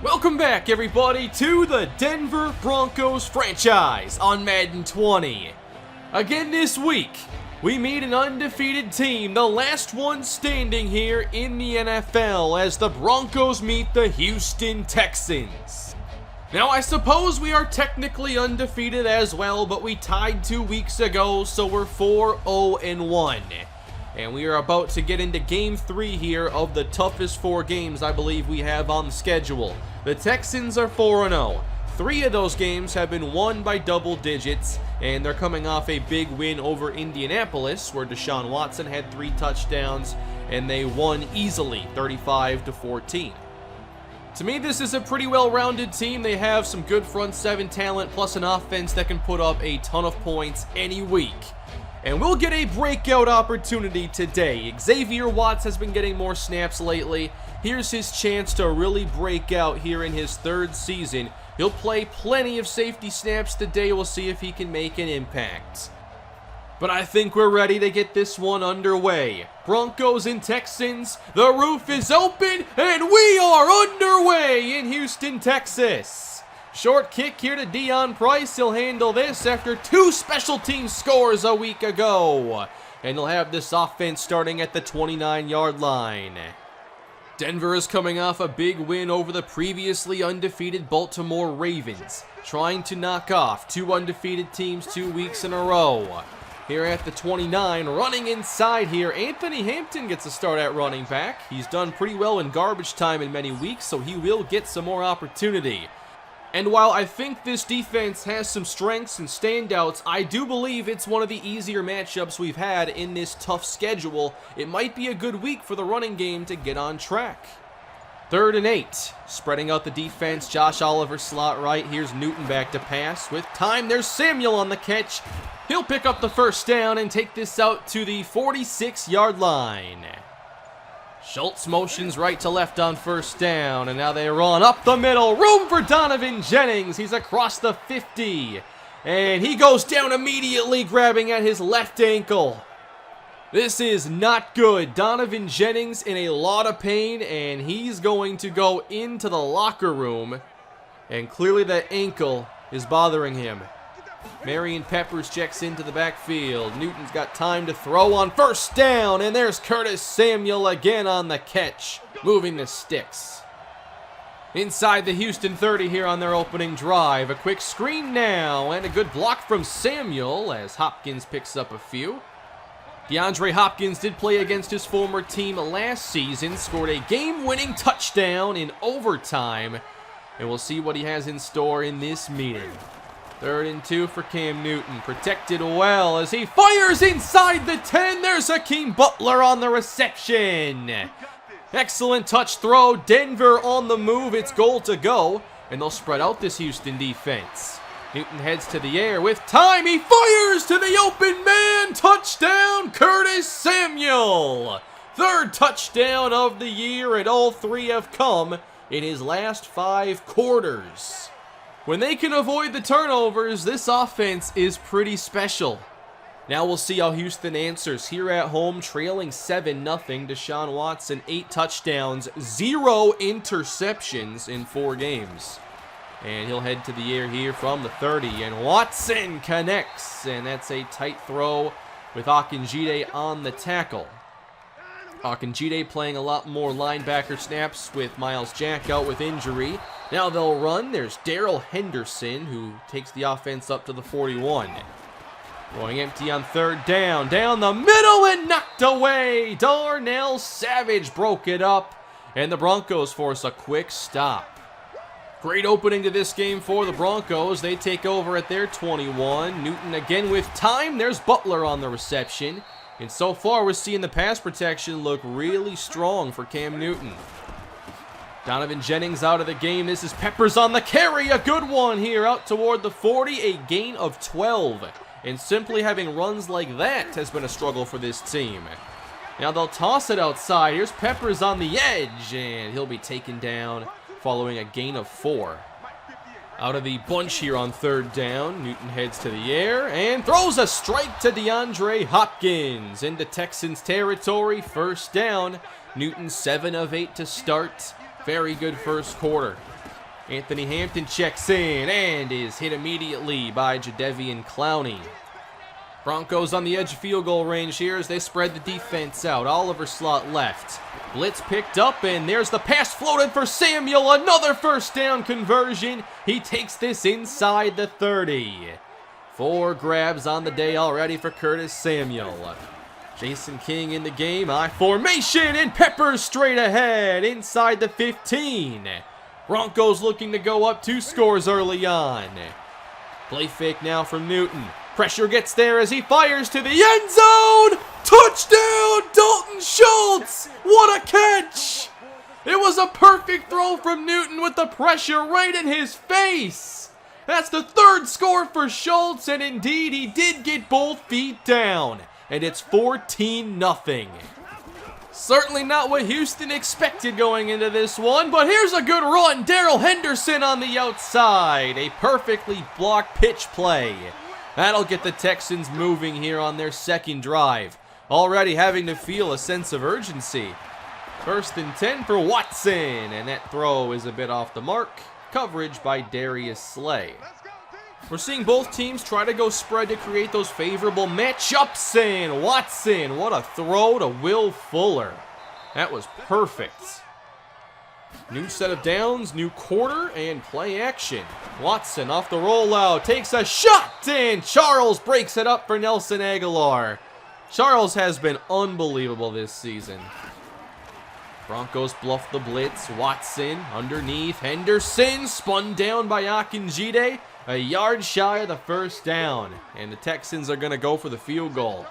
Welcome back, everybody, to the Denver Broncos franchise on Madden 20. Again this week, we meet an undefeated team, the last one standing here in the NFL, as the Broncos meet the Houston Texans. Now, I suppose we are technically undefeated as well, but we tied 2 weeks ago, so we're 4-0-1. And we are about to get into Game 3 here of the toughest 4 games I believe we have on the schedule. The Texans are 4-0. 3 of those games have been won by double digits, and they're coming off a big win over Indianapolis, where Deshaun Watson had 3 touchdowns, and they won easily, 35-14. To me, this is a pretty well-rounded team. They have some good front 7 talent, plus an offense that can put up a ton of points any week. And we'll get a breakout opportunity today. Xavier Watts has been getting more snaps lately. Here's his chance to really break out here in his 3rd season. He'll play plenty of safety snaps today. We'll see if he can make an impact. But I think we're ready to get this one underway. Broncos and Texans, the roof is open, and we are underway in Houston, Texas. Short kick here to Deion Price. He'll handle this after 2 special team scores a week ago. And he'll have this offense starting at the 29-yard line. Denver is coming off a big win over the previously undefeated Baltimore Ravens, trying to knock off 2 undefeated teams 2 weeks in a row. Here at the 29, running inside here, Anthony Hampton gets a start at running back. He's done pretty well in garbage time in many weeks, so he will get some more opportunity. And while I think this defense has some strengths and standouts, I do believe it's one of the easier matchups we've had in this tough schedule. It might be a good week for the running game to get on track. 3rd and 8. Spreading out the defense, Josh Oliver slot right. Here's Newton back to pass. With time, there's Samuel on the catch. He'll pick up the 1st down and take this out to the 46-yard line. Schultz motions right to left on 1st down, and now they run up the middle. Room for Donovan Jennings. He's across the 50, and he goes down immediately, grabbing at his left ankle. This is not good. Donovan Jennings in a lot of pain, and he's going to go into the locker room, and clearly that ankle is bothering him. Marion Peppers checks into the backfield. Newton's got time to throw on 1st down, and there's Curtis Samuel again on the catch, moving the sticks. Inside the Houston 30 here on their opening drive. A quick screen now, and a good block from Samuel as Hopkins picks up a few. DeAndre Hopkins did play against his former team last season, scored a game-winning touchdown in overtime, and we'll see what he has in store in this meeting. 3rd and 2 for Cam Newton, protected well as he fires inside the 10. There's Hakeem Butler on the reception. Excellent touch throw. Denver on the move. It's goal to go, and they'll spread out this Houston defense. Newton heads to the air with time. He fires to the open man. Touchdown, Curtis Samuel. 3rd touchdown of the year, and all 3 have come in his last 5 quarters. When they can avoid the turnovers, this offense is pretty special. Now we'll see how Houston answers here at home, trailing 7-0. Deshaun Watson, 8 touchdowns, 0 interceptions in 4 games. And he'll head to the air here from the 30, and Watson connects, and that's a tight throw with Akinjide on the tackle. Akinjide playing a lot more linebacker snaps with Miles Jack out with injury. Now they'll run. There's Darrell Henderson, who takes the offense up to the 41. Going empty on 3rd down. Down the middle and knocked away. Darnell Savage broke it up, and the Broncos force a quick stop. Great opening to this game for the Broncos. They take over at their 21. Newton again with time. There's Butler on the reception. And so far, we're seeing the pass protection look really strong for Cam Newton. Donovan Jennings out of the game. This is Peppers on the carry. A good one here out toward the 40. A gain of 12. And simply having runs like that has been a struggle for this team. Now they'll toss it outside. Here's Peppers on the edge, and he'll be taken down following a gain of 4. Out of the bunch here on 3rd down, Newton heads to the air and throws a strike to DeAndre Hopkins into Texans territory. 1st down. Newton 7 of 8 to start. Very good 1st quarter. Anthony Hampton checks in and is hit immediately by Jadeveon Clowney. Broncos on the edge of field goal range here as they spread the defense out. Oliver slot left. Blitz picked up, and there's the pass floated for Samuel. Another first down conversion. He takes this inside the 30. 4 grabs on the day already for Curtis Samuel. Jason King in the game. I formation, and Peppers straight ahead inside the 15. Broncos looking to go up 2 scores early on. Play fake now from Newton. Pressure gets there as he fires to the end zone. Touchdown, Dalton Schultz. What a catch. It was a perfect throw from Newton with the pressure right in his face. That's the 3rd score for Schultz, and indeed he did get both feet down. And it's 14-0. Certainly not what Houston expected going into this one, but here's a good run. Darrell Henderson on the outside. A perfectly blocked pitch play. That'll get the Texans moving here on their second drive. Already having to feel a sense of urgency. 1st and 10 for Watson, and that throw is a bit off the mark. Coverage by Darius Slay. We're seeing both teams try to go spread to create those favorable matchups, and Watson, what a throw to Will Fuller. That was perfect. New set of downs, new quarter, and play action. Watson off the rollout, takes a shot, and Charles breaks it up for Nelson Aguilar. Charles has been unbelievable this season. Broncos bluff the blitz. Watson underneath. Henderson spun down by Akinjide. A yard shy of the first down, and the Texans are going to go for the field goal.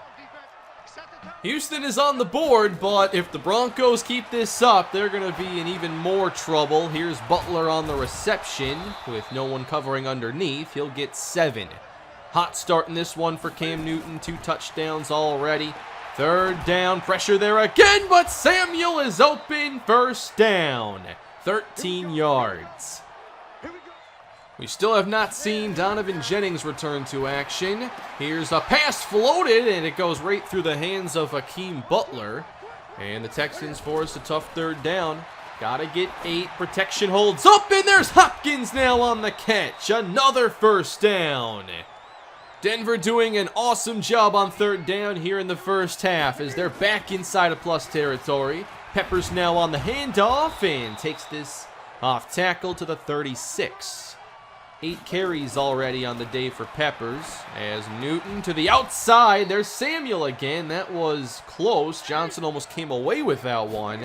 Houston is on the board, but if the Broncos keep this up, they're going to be in even more trouble. Here's Butler on the reception with no one covering underneath. He'll get 7. Hot start in this one for Cam Newton. 2 touchdowns already. 3rd down, pressure there again, but Samuel is open. 1st down, 13 yards. We still have not seen Donovan Jennings return to action. Here's a pass floated, and it goes right through the hands of Hakeem Butler. And the Texans force a tough 3rd down. Gotta get 8. Protection holds up, and there's Hopkins now on the catch. Another 1st down. Denver doing an awesome job on 3rd down here in the first half as they're back inside of plus territory. Peppers now on the handoff and takes this off tackle to the 36. 8 carries already on the day for Peppers. As Newton to the outside, there's Samuel again. That was close. Johnson almost came away with that one.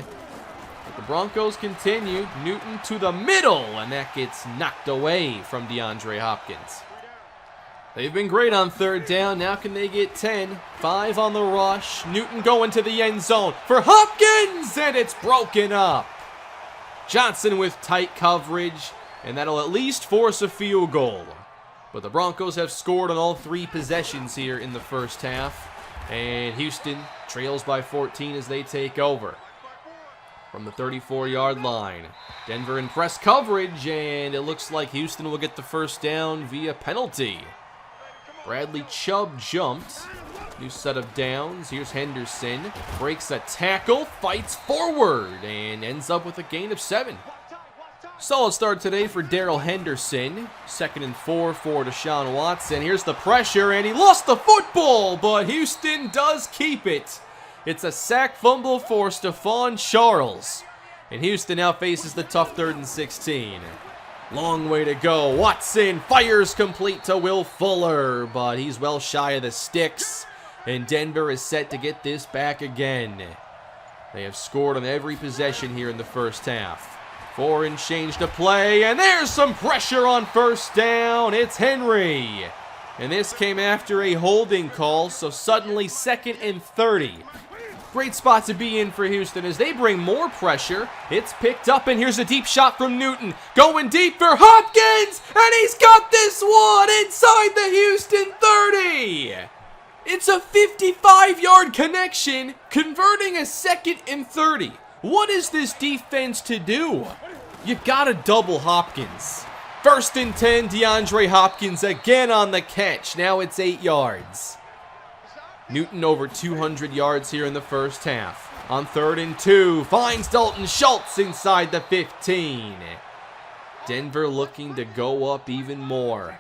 But the Broncos continue. Newton to the middle, and that gets knocked away from DeAndre Hopkins. They've been great on 3rd down. Now can they get 10? 5 on the rush. Newton going to the end zone for Hopkins, and it's broken up. Johnson with tight coverage, and that'll at least force a field goal. But the Broncos have scored on all 3 possessions here in the first half, and Houston trails by 14 as they take over. From the 34-yard line, Denver in press coverage, and it looks like Houston will get the 1st down via penalty. Bradley Chubb jumped. New set of downs. Here's Henderson. Breaks a tackle, fights forward, and ends up with a gain of 7. Solid start today for Darrell Henderson. 2nd and 4 for Deshaun Watson. Here's the pressure, and he lost the football, but Houston does keep it. It's a sack fumble for Stephon Charles. And Houston now faces the tough 3rd and 16. Long way to go. Watson fires complete to Will Fuller, but he's well shy of the sticks. And Denver is set to get this back again. They have scored on every possession here in the first half. 4 and change to play, and there's some pressure on 1st down. It's Henry. And this came after a holding call, so suddenly 2nd and 30. Great spot to be in for Houston as they bring more pressure. It's picked up, and here's a deep shot from Newton. Going deep for Hopkins, and he's got this one inside the Houston 30. It's a 55-yard connection, converting a 2nd and 30. What is this defense to do? You gotta double Hopkins. 1st and 10, DeAndre Hopkins again on the catch. Now it's 8 yards. Newton over 200 yards here in the first half. On 3rd and 2, finds Dalton Schultz inside the 15. Denver looking to go up even more.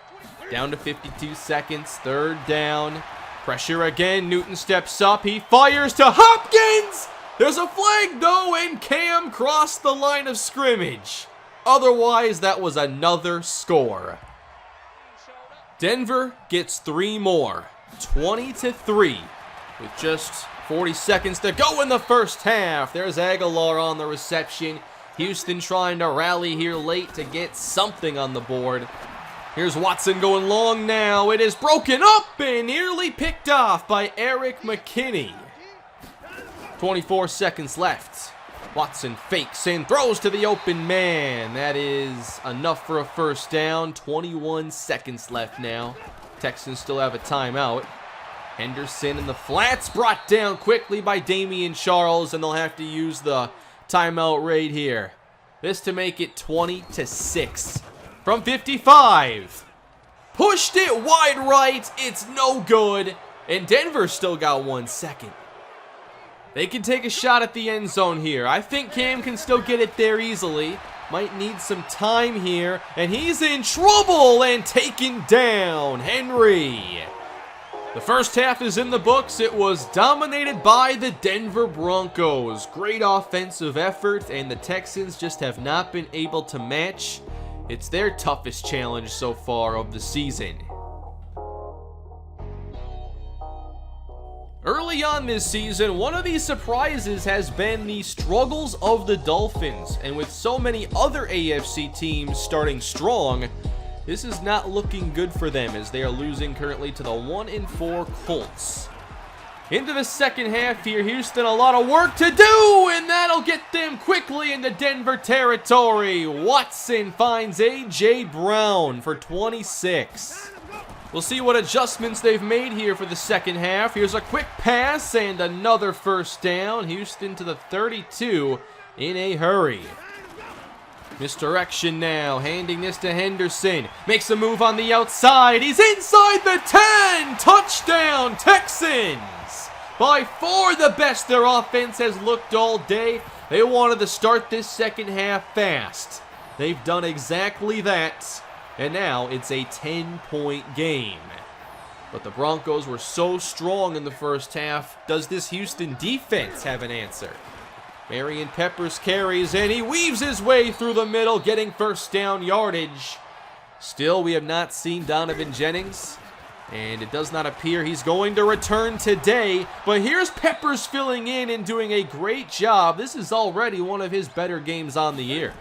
Down to 52 seconds, third down. Pressure again, Newton steps up, he fires to Hopkins! There's a flag though, and Cam crossed the line of scrimmage. Otherwise, that was another score. Denver gets 3 more, 20-3, with just 40 seconds to go in the first half. There's Aguilar on the reception. Houston trying to rally here late to get something on the board. Here's Watson going long now. It is broken up and nearly picked off by Eric McKinney. 24 seconds left. Watson fakes and throws to the open man. That is enough for a first down. 21 seconds left now. Texans still have a timeout. Henderson in the flats, brought down quickly by Damian Charles, and they'll have to use the timeout right here. This to make it 20-6 from 55. Pushed it wide right. It's no good. And Denver still got 1 second. They can take a shot at the end zone here. I think Cam can still get it there easily. Might need some time here. And he's in trouble and taken down. Henry. The first half is in the books. It was dominated by the Denver Broncos. Great offensive effort, and the Texans just have not been able to match. It's their toughest challenge so far of the season. Early on this season, one of these surprises has been the struggles of the Dolphins, and with so many other AFC teams starting strong, this is not looking good for them as they are losing currently to the 1-4 Colts. Into the second half here, Houston, a lot of work to do, and that'll get them quickly into Denver territory. Watson finds A.J. Brown for 26. We'll see what adjustments they've made here for the second half. Here's a quick pass and another first down. Houston to the 32 in a hurry. Misdirection now, handing this to Henderson. Makes a move on the outside. He's inside the 10. Touchdown, Texans. By far the best their offense has looked all day. They wanted to start this second half fast. They've done exactly that. And now it's a 10-point game. But the Broncos were so strong in the first half. Does this Houston defense have an answer? Marion Peppers carries, and he weaves his way through the middle, getting first down yardage. Still, we have not seen Donovan Jennings, and it does not appear he's going to return today. But here's Peppers filling in and doing a great job. This is already one of his better games on the year.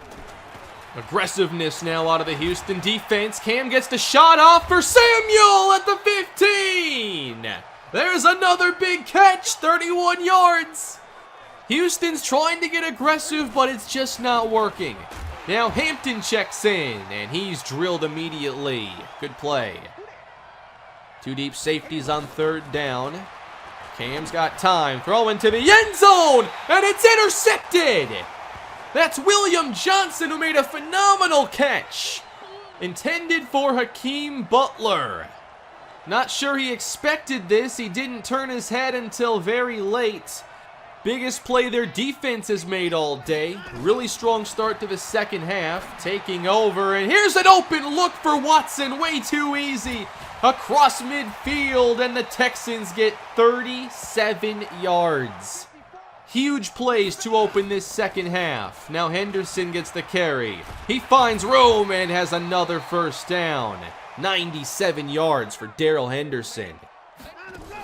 Aggressiveness now out of the Houston defense. Cam gets the shot off for Samuel at the 15. There's another big catch, 31 yards. Houston's trying to get aggressive, but it's just not working. Now Hampton checks in, and he's drilled immediately. Good play. 2 deep safeties on third down. Cam's got time. Throwing to the end zone, and it's intercepted. That's William Johnson, who made a phenomenal catch. Intended for Hakeem Butler. Not sure he expected this. He didn't turn his head until very late. Biggest play their defense has made all day. Really strong start to the second half. Taking over, and here's an open look for Watson. Way too easy. Across midfield, and the Texans get 37 yards. Huge plays to open this second half. Now Henderson gets the carry. He finds room and has another first down. 97 yards for Darrell Henderson.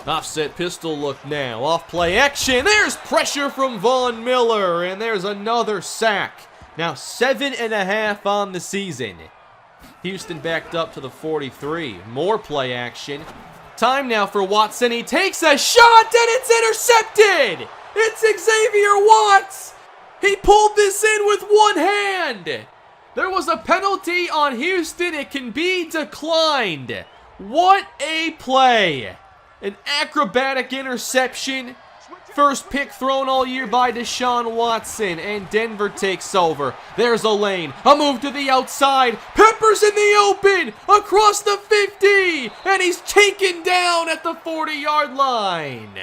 Offset pistol look now. Off play action. There's pressure from Von Miller. And there's another sack. Now 7.5 on the season. Houston backed up to the 43. More play action. Time now for Watson. He takes a shot and it's intercepted. It's Xavier Watts. He pulled this in with one hand. There was a penalty on Houston. It can be declined. What a play. An acrobatic interception. First pick thrown all year by Deshaun Watson, and Denver takes over. There's a lane, a move to the outside. Peppers in the open, across the 50, and he's taken down at the 40-yard line.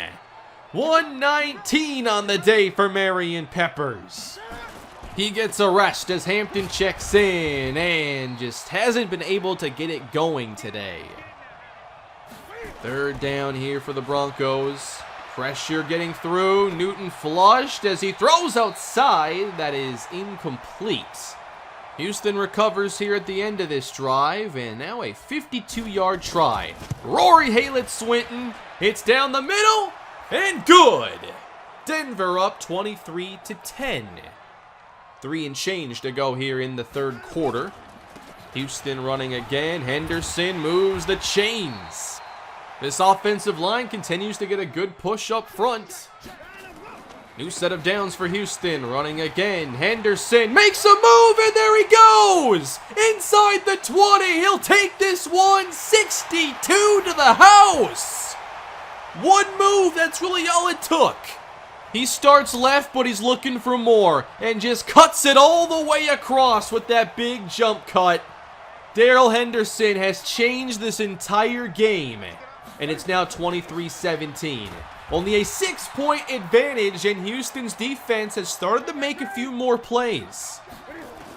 119 on the day for Marion Peppers. He gets a rest as Hampton checks in and just hasn't been able to get it going today. Third down here for the Broncos. Pressure getting through. Newton flushed as he throws outside. That is incomplete. Houston recovers here at the end of this drive, and now a 52-yard try. Rory Haylett-Swinton hits down the middle, and good. Denver up 23-10. 3 and change to go here in the third quarter. Houston running again. Henderson moves the chains. This offensive line continues to get a good push up front. New set of downs for Houston. Running again. Henderson makes a move, and there he goes! Inside the 20. He'll take this one 62 to the house. One move, that's really all it took. He starts left, but he's looking for more, and just cuts it all the way across with that big jump cut. Darrell Henderson has changed this entire game, and it's now 23-17. Only a 6-point advantage, and Houston's defense has started to make a few more plays.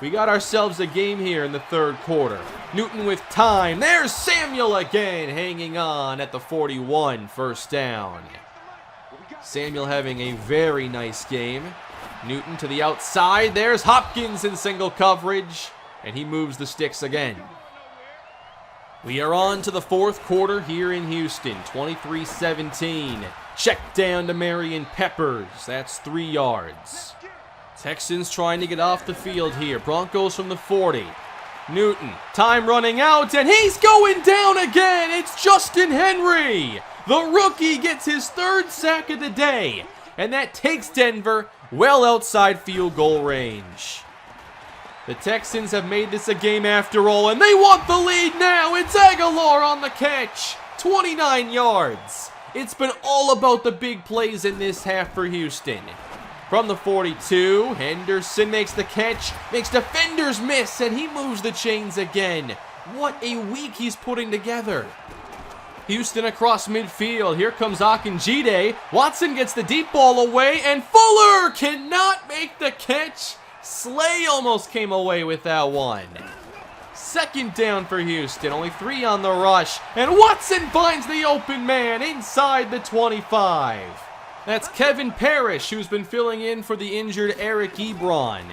We got ourselves a game here in the third quarter. Newton with time. There's Samuel again, hanging on at the 41, first down. Samuel having a very nice game. Newton to the outside. There's Hopkins in single coverage, and he moves the sticks again. We are on to the fourth quarter here in Houston, 23-17. Check down to Marion Peppers. That's 3 yards. Texans trying to get off the field here. Broncos from the 40. Newton, time running out, and he's going down again. It's Justin Henry. The rookie gets his third sack of the day, and that takes Denver well outside field goal range. The Texans have made this a game after all, and they want the lead now. It's Aguilar on the catch, 29 yards. It's been all about the big plays in this half for Houston. From the 42, Henderson makes the catch, makes defenders miss, and he moves the chains again. What a week he's putting together. Houston across midfield. Here comes Akinjide. Watson gets the deep ball away, and Fuller cannot make the catch. Slay almost came away with that one. Second down for Houston. Only 3 on the rush, and Watson finds the open man inside the 25. That's Kevin Parrish, who's been filling in for the injured Eric Ebron.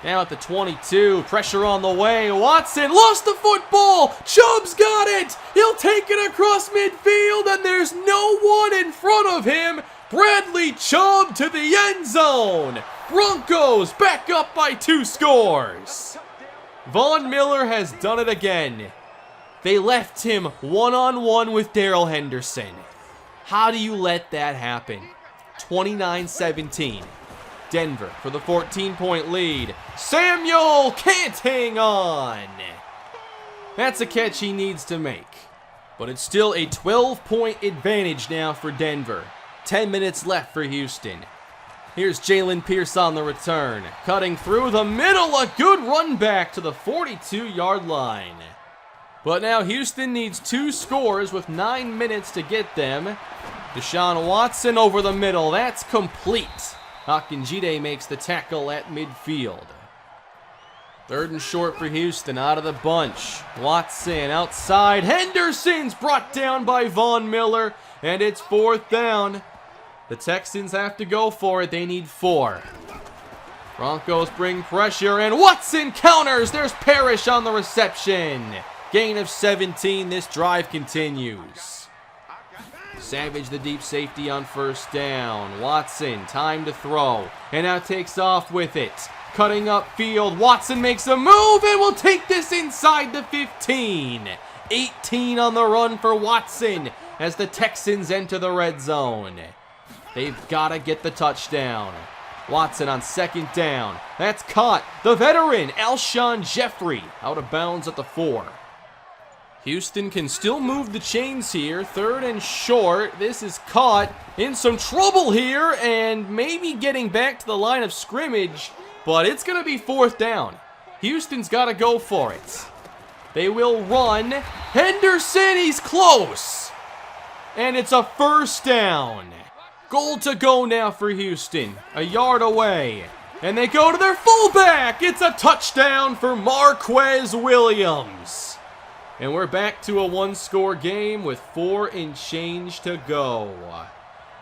Now at the 22, pressure on the way. Watson lost the football. Chubb's got it. He'll take it across midfield, and there's no one in front of him. Bradley Chubb to the end zone. Broncos back up by 2 scores. Von Miller has done it again. They left him one-on-one with Darrell Henderson. How do you let that happen? 29-17. Denver for the 14-point lead. Samuel can't hang on. That's a catch he needs to make. But it's still a 12-point advantage now for Denver. 10 minutes left for Houston. Here's Jalen Pierce on the return. Cutting through the middle. A good run back to the 42-yard line. But now Houston needs 2 scores with 9 minutes to get them. Deshaun Watson over the middle. That's complete. Akinjide makes the tackle at midfield. Third and short for Houston, out of the bunch. Watson outside. Henderson's brought down by Von Miller, and it's 4th down. The Texans have to go for it. They need 4. Broncos bring pressure, and Watson counters. There's Parrish on the reception. Gain of 17. This drive continues. Savage, the deep safety on first down. Watson, time to throw, and now takes off with it. Cutting upfield, Watson makes a move and will take this inside the 15. 18 on the run for Watson as the Texans enter the red zone. They've got to get the touchdown. Watson on second down. That's caught. The veteran, Alshon Jeffrey, out of bounds at the 4. Houston can still move the chains here. Third and short. This is caught. In some trouble here, and maybe getting back to the line of scrimmage, but it's going to be 4th down. Houston's got to go for it. They will run. Henderson, he's close. And it's a first down. Goal to go now for Houston. A yard away. And they go to their fullback. It's a touchdown for Marquez Williams. And we're back to a one-score game with 4 and change to go.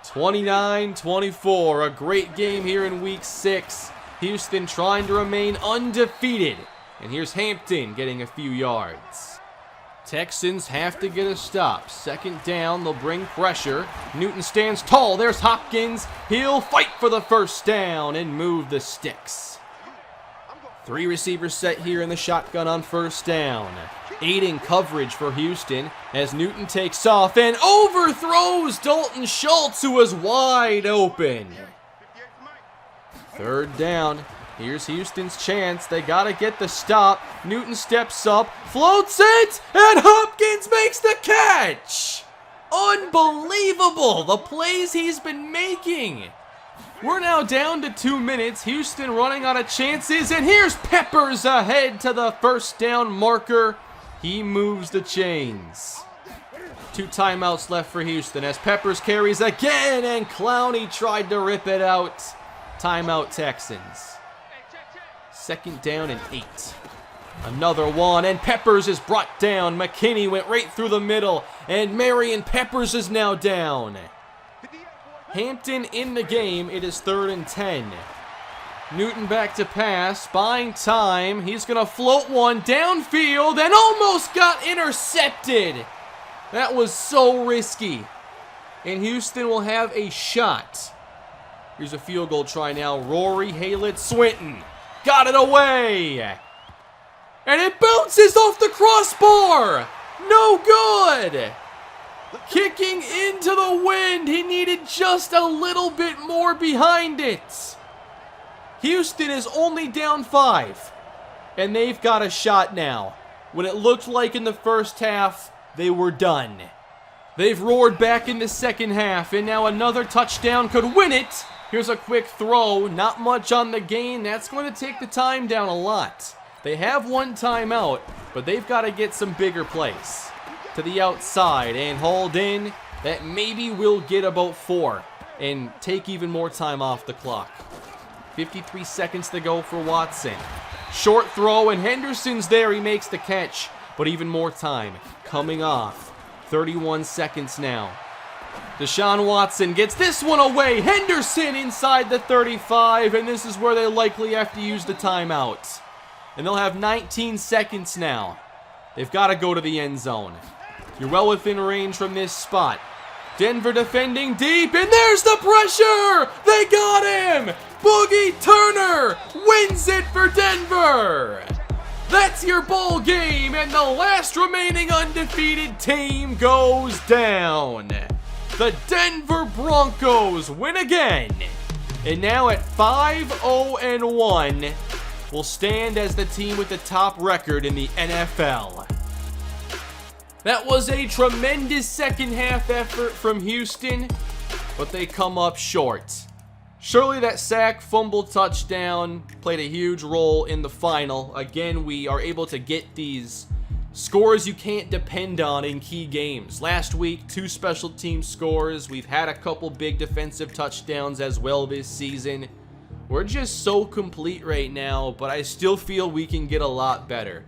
29-24, a great game here in Week 6. Houston trying to remain undefeated. And here's Hampton getting a few yards. Texans have to get a stop. Second down, they'll bring pressure. Newton stands tall. There's Hopkins. He'll fight for the first down and move the sticks. 3 receivers set here in the shotgun on first down. 8 in coverage for Houston as Newton takes off and overthrows Dalton Schultz, who was wide open. Third down. Here's Houston's chance. They gotta get the stop. Newton steps up, floats it, and Hopkins makes the catch! Unbelievable, the plays he's been making. We're now down to 2 minutes. Houston running out of chances, and here's Peppers ahead to the first down marker. He moves the chains. 2 timeouts left for Houston as Peppers carries again, and Clowney tried to rip it out. Timeout Texans. Second down and 8. Another one, and Peppers is brought down. McKinney went right through the middle, and Marion Peppers is now down. Hampton in the game. It is 3rd and 10. Newton back to pass, buying time. He's going to float one downfield and almost got intercepted. That was so risky. And Houston will have a shot. Here's a field goal try now. Rory Haylett-Swinton got it away. And it bounces off the crossbar. No good. Kicking into the wind. He needed just a little bit more behind it. Houston is only down 5. And they've got a shot now. When it looked like in the first half, they were done. They've roared back in the second half. And now another touchdown could win it. Here's a quick throw, not much on the gain. That's going to take the time down a lot. They have 1 timeout, but they've got to get some bigger plays. To the outside and hauled in. That maybe will get about 4 and take even more time off the clock. 53 seconds to go for Watson. Short throw, and Henderson's there. He makes the catch, but even more time coming off. 31 seconds now. Deshaun Watson gets this one away. Henderson inside the 35, and this is where they likely have to use the timeout. And they'll have 19 seconds now. They've got to go to the end zone. You're well within range from this spot. Denver defending deep, and there's the pressure! They got him! Boogie Turner wins it for Denver! That's your bowl game, and the last remaining undefeated team goes down. The Denver Broncos win again, and now at 5-0-1, will stand as the team with the top record in the NFL. That was a tremendous second half effort from Houston, but they come up short. Surely that sack, fumble, touchdown played a huge role in the final. Again, we are able to get these scores you can't depend on in key games. Last week, 2 special team scores. We've had a couple big defensive touchdowns as well this season. We're just so complete right now, but I still feel we can get a lot better.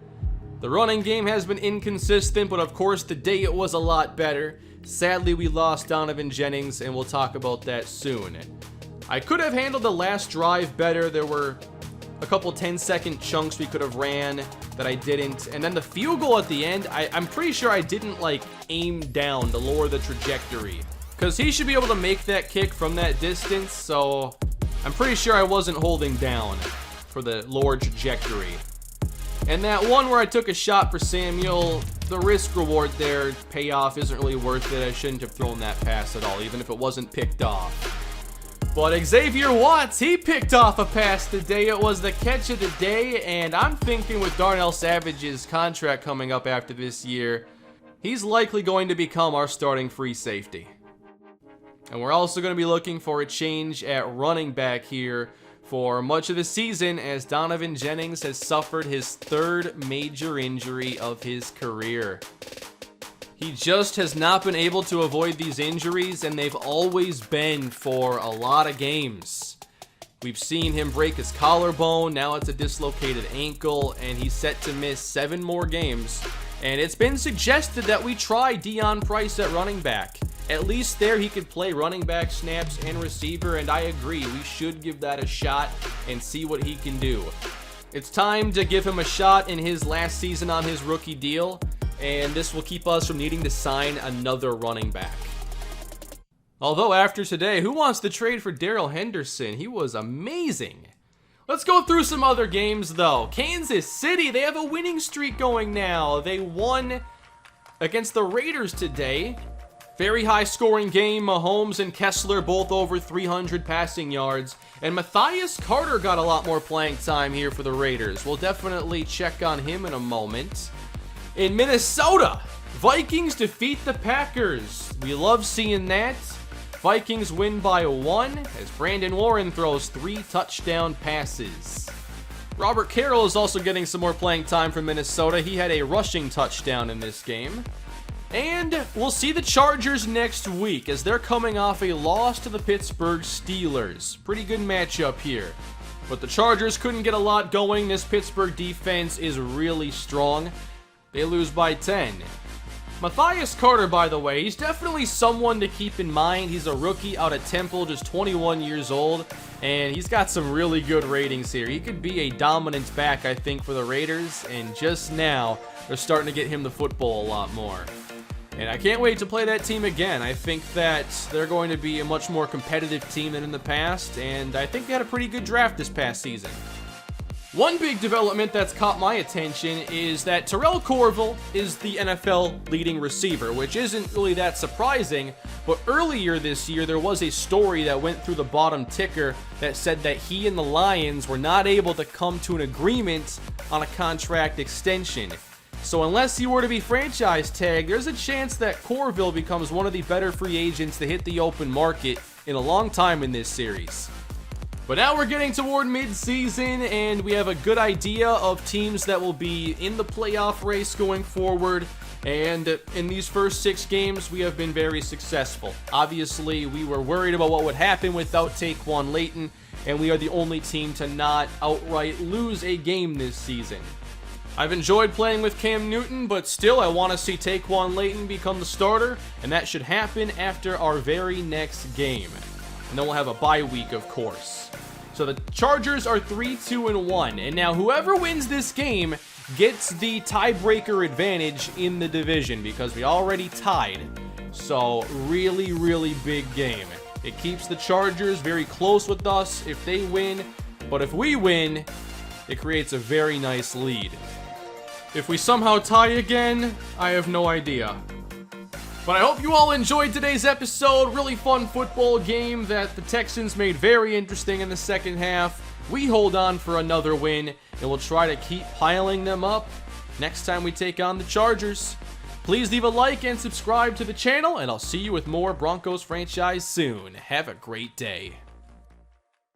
The running game has been inconsistent, but of course today it was a lot better. Sadly, we lost Donovan Jennings, and we'll talk about that soon. I could have handled the last drive better. There were a couple 10-second chunks we could have ran that I didn't. And then the field goal at the end, I'm pretty sure I didn't aim down to lower the trajectory, because he should be able to make that kick from that distance. So I'm pretty sure I wasn't holding down for the lower trajectory. And that one where I took a shot for Samuel, the risk reward there, payoff isn't really worth it. I shouldn't have thrown that pass at all, even if it wasn't picked off. But Xavier Watts, he picked off a pass today. It was the catch of the day, and I'm thinking with Darnell Savage's contract coming up after this year, he's likely going to become our starting free safety. And we're also going to be looking for a change at running back here for much of the season, as Donovan Jennings has suffered his 3rd major injury of his career. He just has not been able to avoid these injuries, and they've always been for a lot of games. We've seen him break his collarbone, now it's a dislocated ankle, and he's set to miss 7 more games. And it's been suggested that we try Deion Price at running back. At least there he could play running back snaps and receiver, and I agree, we should give that a shot and see what he can do. It's time to give him a shot in his last season on his rookie deal, and this will keep us from needing to sign another running back. Although after today, who wants to trade for Darrell Henderson? He was amazing. Let's go through some other games though. Kansas City, they have a winning streak going now. They won against the Raiders today. Very high scoring game. Mahomes and Kessler both over 300 passing yards. And Matthias Carter got a lot more playing time here for the Raiders. We'll definitely check on him in a moment. In Minnesota, Vikings defeat the Packers. We love seeing that. Vikings win by 1 as Brandon Warren throws 3 touchdown passes. Robert Carroll is also getting some more playing time for Minnesota. He had a rushing touchdown in this game. And we'll see the Chargers next week as they're coming off a loss to the Pittsburgh Steelers. Pretty good matchup here. But the Chargers couldn't get a lot going. This Pittsburgh defense is really strong. They lose by 10. Matthias Carter, by the way, he's definitely someone to keep in mind. He's a rookie out of Temple, just 21 years old, and he's got some really good ratings here. He could be a dominant back, I think, for the Raiders, and just now, they're starting to get him the football a lot more. And I can't wait to play that team again. I think that they're going to be a much more competitive team than in the past, and I think they had a pretty good draft this past season. One big development that's caught my attention is that Terrell Corville is the NFL leading receiver, which isn't really that surprising, but earlier this year there was a story that went through the bottom ticker that said that he and the Lions were not able to come to an agreement on a contract extension. So unless he were to be franchise tagged, there's a chance that Corville becomes one of the better free agents to hit the open market in a long time in this series. But now we're getting toward mid-season, and we have a good idea of teams that will be in the playoff race going forward. And in these first 6 games, we have been very successful. Obviously, we were worried about what would happen without Taquan Layton, and we are the only team to not outright lose a game this season. I've enjoyed playing with Cam Newton, but still I want to see Taquan Layton become the starter, and that should happen after our very next game. And then we'll have a bye week, of course. So the Chargers are 3-2-1, and now whoever wins this game gets the tiebreaker advantage in the division because we already tied. So really, really big game. It keeps the Chargers very close with us if they win, but if we win, it creates a very nice lead. If we somehow tie again, I have no idea. But I hope you all enjoyed today's episode. Really fun football game that the Texans made very interesting in the second half. We hold on for another win, and we'll try to keep piling them up next time we take on the Chargers. Please leave a like and subscribe to the channel, and I'll see you with more Broncos franchise soon. Have a great day.